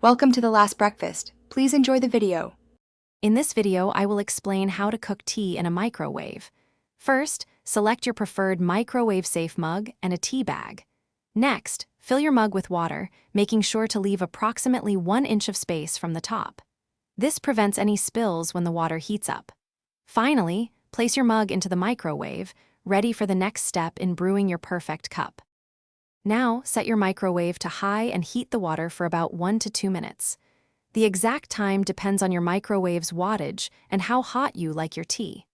Welcome to The Last Breakfast. Please enjoy the video. In this video, I will explain how to cook tea in a microwave. First, select your preferred microwave-safe mug and a tea bag. Next, fill your mug with water, making sure to leave approximately 1 inch of space from the top. This prevents any spills when the water heats up. Finally, place your mug into the microwave, ready for the next step in brewing your perfect cup. Now, set your microwave to high and heat the water for about 1 to 2 minutes. The exact time depends on your microwave's wattage and how hot you like your tea.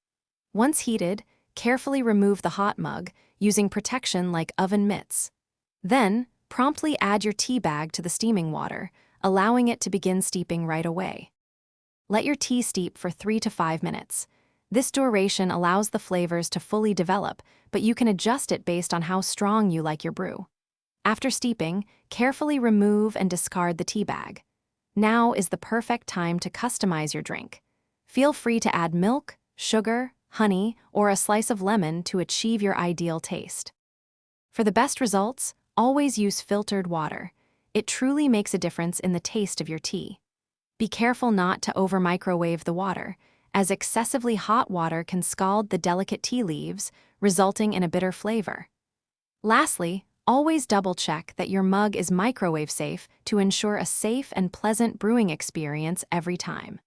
Once heated, carefully remove the hot mug, using protection like oven mitts. Then, promptly add your tea bag to the steaming water, allowing it to begin steeping right away. Let your tea steep for 3 to 5 minutes. This duration allows the flavors to fully develop, but you can adjust it based on how strong you like your brew. After steeping, carefully remove and discard the tea bag. Now is the perfect time to customize your drink. Feel free to add milk, sugar, honey, or a slice of lemon to achieve your ideal taste. For the best results, always use filtered water. It truly makes a difference in the taste of your tea. Be careful not to over-microwave the water, as excessively hot water can scald the delicate tea leaves, resulting in a bitter flavor. Lastly, always double-check that your mug is microwave-safe to ensure a safe and pleasant brewing experience every time.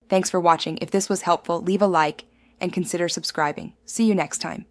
Thanks for watching. If this was helpful, leave a like and consider subscribing. See you next time.